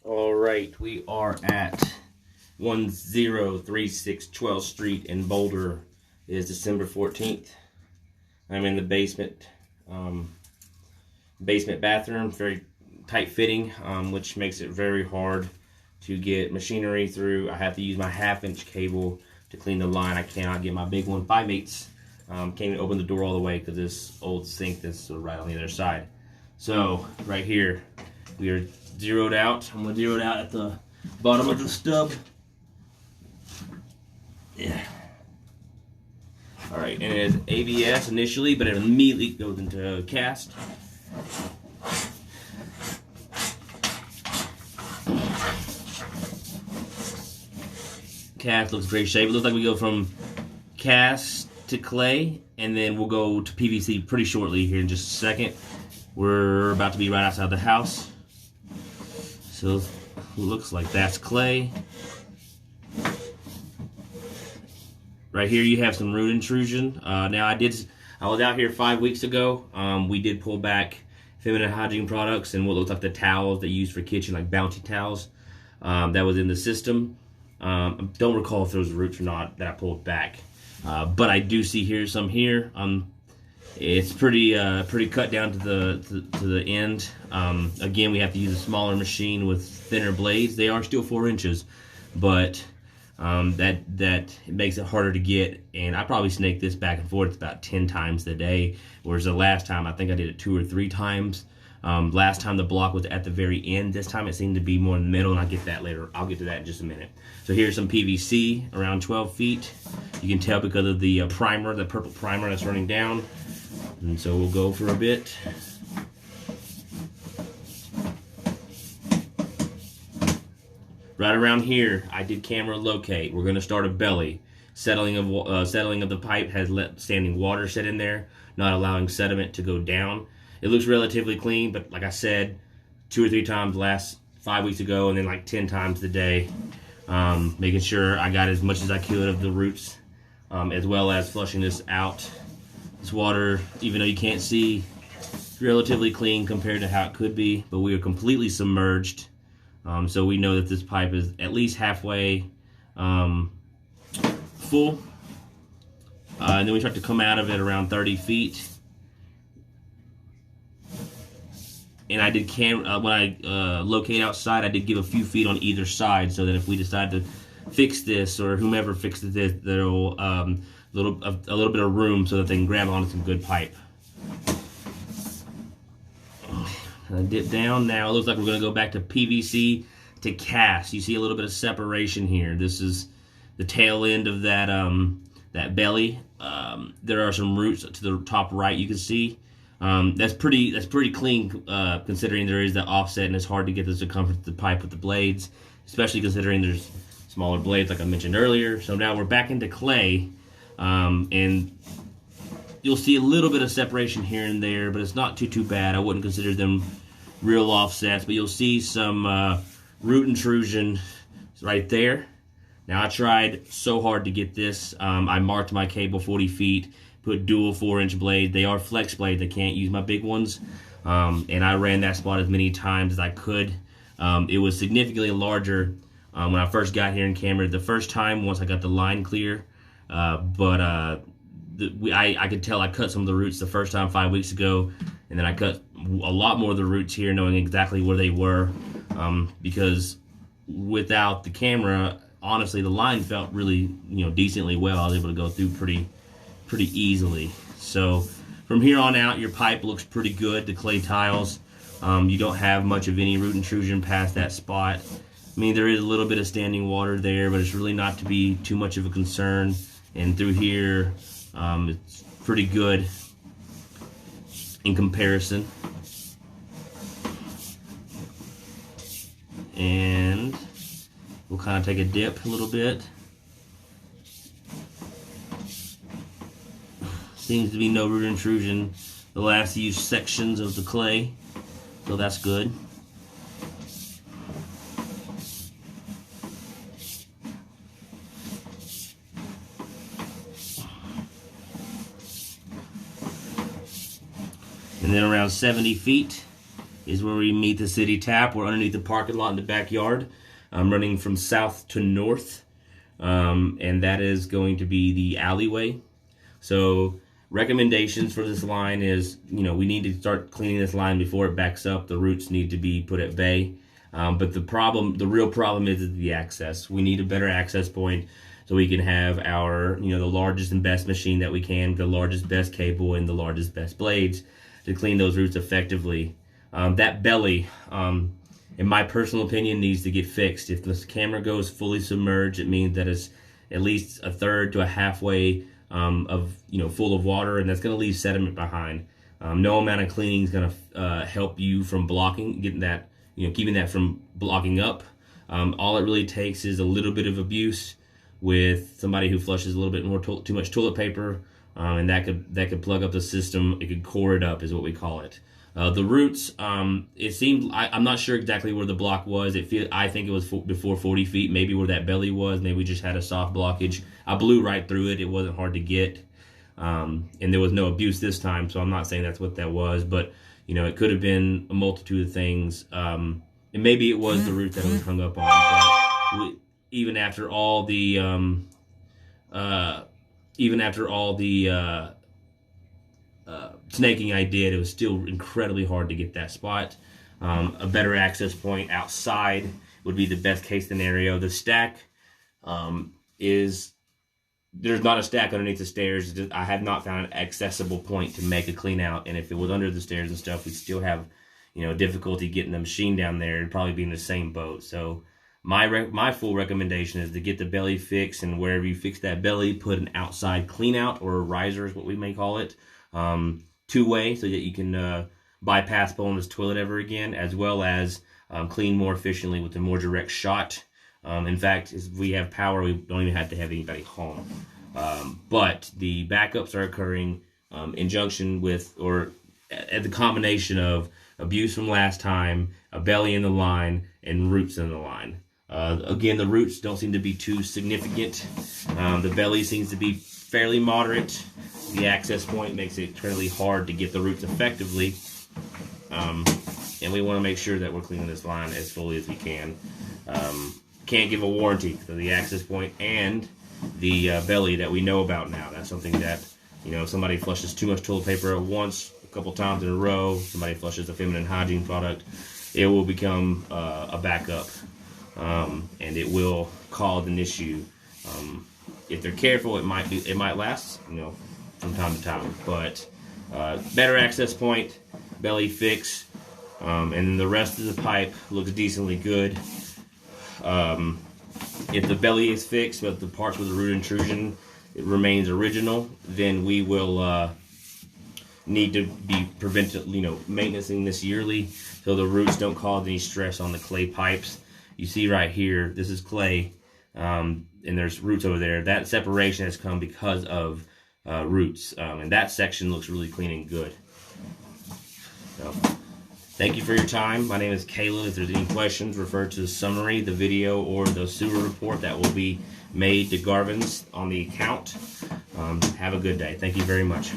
All right, we are at 1036 12th Street in Boulder. It is December 14th. I'm in the basement bathroom, very tight fitting, which makes it very hard to get machinery through. I have to use my 1/2-inch cable to clean the line. I cannot get my big one. 5/8 can't even open the door all the way because this old sink that's right on the other side. So right here, we are zeroed out. I'm going to zero it out at the bottom of the stub. Yeah. Alright, and it is ABS initially, but it immediately goes into cast. Cast looks great shape. It looks like we go from cast to clay, and then we'll go to PVC pretty shortly here in just a second. We're about to be right outside the house. So it looks like that's clay. Right here you have some root intrusion. Now I was out here 5 weeks ago. We did pull back feminine hygiene products and what looks like the towels they use for kitchen, like Bounty towels. That was in the system. Don't recall if those roots or not that I pulled back. But I do see here some here. It's pretty cut down to the end. Again, we have to use a smaller machine with thinner blades. They are still 4 inches, but that makes it harder to get. And I probably snake this back and forth about 10 times a day, whereas the last time I think I did it 2 or 3 times. Last time the block was at the very end. This time it seemed to be more in the middle, and I'll get that later. I'll get to that in just a minute. So here's some PVC around 12 feet. You can tell because of the primer, the purple primer that's running down. And so we'll go for a bit. Right around here, I did camera locate. We're going to start a belly. Settling of the pipe has let standing water sit in there, not allowing sediment to go down. It looks relatively clean, but like I said, 2 or 3 times last 5 weeks ago, and then like 10 times today. Making sure I got as much as I could of the roots, as well as flushing this out. This water, even though you can't see, is relatively clean compared to how it could be, but we are completely submerged. So we know that this pipe is at least halfway full. And then we start to come out of it around 30 feet. And I did when I locate outside, I did give a few feet on either side so that if we decide to fix this, or whomever fixes this, there'll a little bit of room so that they can grab onto some good pipe. I dip down. Now it looks like we're going to go back to PVC to cast. You see a little bit of separation here. This is the tail end of that that belly. There are some roots to the top right. You can see that's pretty clean considering there is that offset and it's hard to get the circumference of the pipe with the blades, especially considering there's smaller blades like I mentioned earlier. So now we're back into clay, and you'll see a little bit of separation here and there, but it's not too bad. I wouldn't consider them real offsets, but you'll see some root intrusion right there. Now I tried so hard to get this. I marked my cable 40 feet, put dual 4-inch blade. They are flex blades. I can't use my big ones. And I ran that spot as many times as I could. It was significantly larger when I first got here in camera the first time, once I got the line clear. I could tell I cut some of the roots the first time 5 weeks ago, and then I cut a lot more of the roots here, knowing exactly where they were, because without the camera, honestly, the line felt really, decently well. I was able to go through pretty easily. So from here on out, your pipe looks pretty good. The clay tiles, you don't have much of any root intrusion past that spot. I mean, there is a little bit of standing water there, but it's really not to be too much of a concern. And through here, it's pretty good in comparison. And we'll kind of take a dip a little bit. Seems to be no root intrusion the last few sections of the clay, so that's good. And then around 70 feet, is where we meet the city tap. We're underneath the parking lot in the backyard. I'm running from south to north, and that is going to be the alleyway. So recommendations for this line is, we need to start cleaning this line before it backs up. The roots need to be put at bay. But the real problem is the access. We need a better access point so we can have our, the largest and best machine that we can, the largest, best cable, and the largest, best blades to clean those roots effectively. That belly, in my personal opinion, needs to get fixed. If the camera goes fully submerged, it means that it's at least a third to a halfway full of water, and that's going to leave sediment behind. No amount of cleaning is going to help you from blocking, keeping that from blocking up. All it really takes is a little bit of abuse with somebody who flushes a little bit more too much toilet paper, and that could plug up the system. It could core it up, is what we call it. The roots, it seemed, I'm not sure exactly where the block was. I think it was before 40 feet, maybe where that belly was. Maybe we just had a soft blockage. I blew right through it. It wasn't hard to get, and there was no abuse this time, so I'm not saying that's what that was, but it could have been a multitude of things, and maybe it was the root that it was hung up on. But even after all the snaking I did, it was still incredibly hard to get that spot. A better access point outside would be the best case scenario. The stack there's not a stack underneath the stairs. I have not found an accessible point to make a clean out, and if it was under the stairs and stuff, we'd still have difficulty getting the machine down there. It'd probably be in the same boat. So my full recommendation is to get the belly fixed, and wherever you fix that belly, put an outside clean out, or a riser is what we may call it, two-way, so that you can bypass pulling this toilet ever again, as well as clean more efficiently with a more direct shot. In fact, if we have power, we don't even have to have anybody home. But the backups are occurring in junction with, or at the combination of abuse from last time, a belly in the line, and roots in the line. Again, the roots don't seem to be too significant. The belly seems to be fairly moderate. The access point makes it incredibly hard to get the roots effectively. And we want to make sure that we're cleaning this line as fully as we can. Can't give a warranty for the access point and the belly that we know about now. That's something that, if somebody flushes too much toilet paper at once, a couple times in a row, somebody flushes a feminine hygiene product, it will become a backup, and it will cause an issue. If they're careful, it might last, from time to time. But better access point, belly fix, and then the rest of the pipe looks decently good. If the belly is fixed, but the parts with the root intrusion, it remains original, then we will need to be maintaining this yearly, so the roots don't cause any stress on the clay pipes. You see right here, this is clay, and there's roots over there. That separation has come because of roots, and that section looks really clean and good. So, thank you for your time. My name is Caleb. If there's any questions, refer to the summary, the video, or the sewer report that will be made to Garvin's on the account. Have a good day. Thank you very much.